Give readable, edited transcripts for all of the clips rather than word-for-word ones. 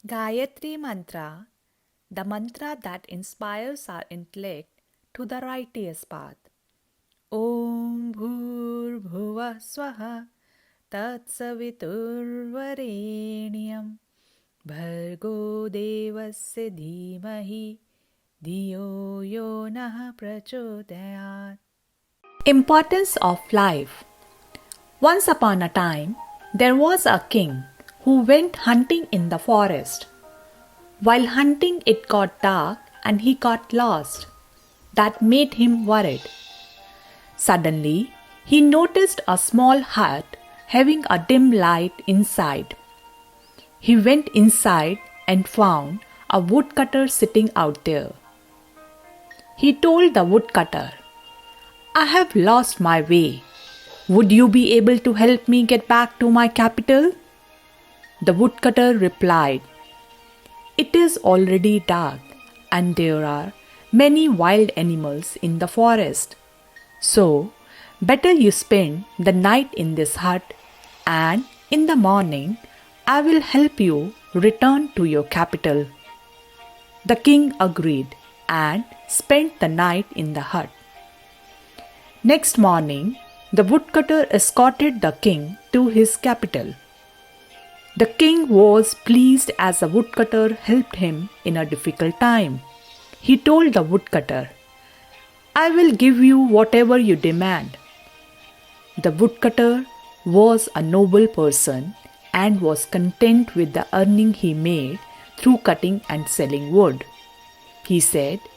Gayatri Mantra, the mantra that inspires our intellect to the righteous path. Om Bhur Bhuva Swaha Tat Saviturvarenyam Bhargo Devasya Dhimahi Dhiyo Yo Nah Prachodayat. Importance of life. Once upon a time, there was a king who went hunting in the forest. While hunting, it got dark and he got lost. That made him worried. Suddenly, he noticed a small hut having a dim light inside. He went inside and found a woodcutter sitting out there. He told the woodcutter, "I have lost my way. Would you be able to help me get back to my capital?" The woodcutter replied, "It is already dark and there are many wild animals in the forest. So, better you spend the night in this hut and in the morning I will help you return to your capital." The king agreed and spent the night in the hut. Next morning, the woodcutter escorted the king to his capital. The king was pleased as the woodcutter helped him in a difficult time. He told the woodcutter, "I will give you whatever you demand." The woodcutter was a noble person and was content with the earning he made through cutting and selling wood. He said,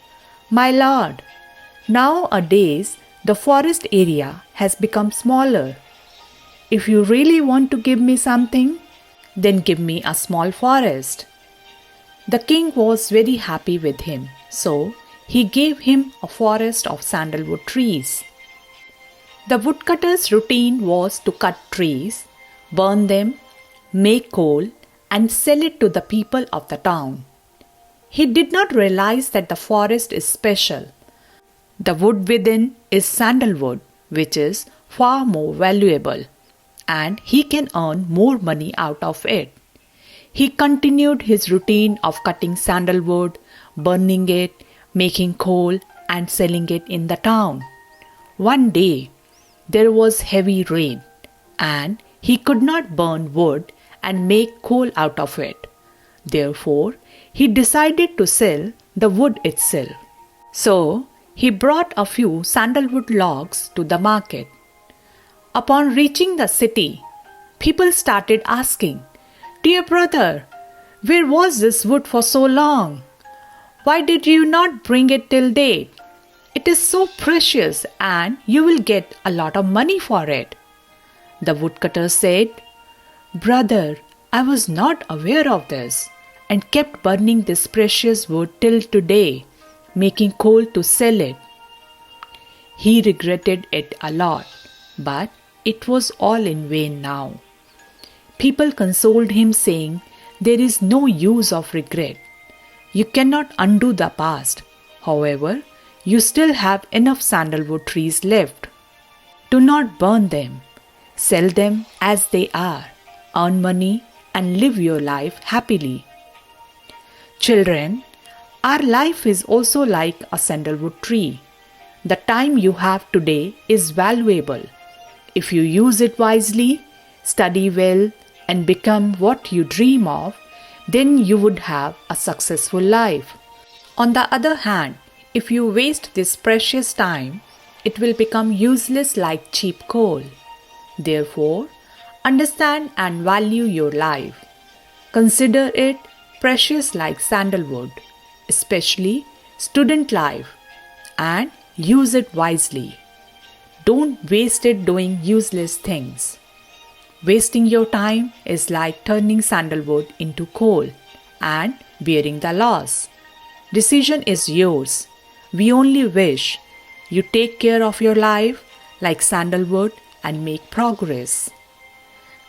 "My lord, nowadays the forest area has become smaller. If you really want to give me something, then give me a small forest." The king was very happy with him, so he gave him a forest of sandalwood trees. The woodcutter's routine was to cut trees, burn them, make coal, and sell it to the people of the town. He did not realize that the forest is special. The wood within is sandalwood, which is far more valuable, and he can earn more money out of it. He continued his routine of cutting sandalwood, burning it, making coal, and selling it in the town. One day, there was heavy rain, and he could not burn wood and make coal out of it. Therefore, he decided to sell the wood itself. So, he brought a few sandalwood logs to the market. Upon reaching the city, people started asking, "Dear brother, where was this wood for so long? Why did you not bring it till date? It is so precious and you will get a lot of money for it." The woodcutter said, "Brother, I was not aware of this and kept burning this precious wood till today, making coal to sell it." He regretted it a lot, but it was all in vain now. People consoled him, saying, "There is no use of regret. You cannot undo the past. However, you still have enough sandalwood trees left. Do not burn them. Sell them as they are, earn money, and live your life happily." Children, our life is also like a sandalwood tree. The time you have today is valuable. If you use it wisely, study well, and become what you dream of, then you would have a successful life. On the other hand, if you waste this precious time, it will become useless like cheap coal. Therefore, understand and value your life. Consider it precious like sandalwood, especially student life, and use it wisely. Don't waste it doing useless things. Wasting your time is like turning sandalwood into coal and bearing the loss. Decision is yours. We only wish you take care of your life like sandalwood and make progress.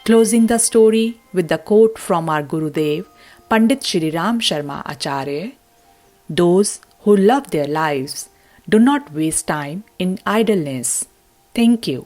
Closing the story with the quote from our Gurudev, Pandit Shri Ram Sharma Acharya, "Those who love their lives do not waste time in idleness." Thank you.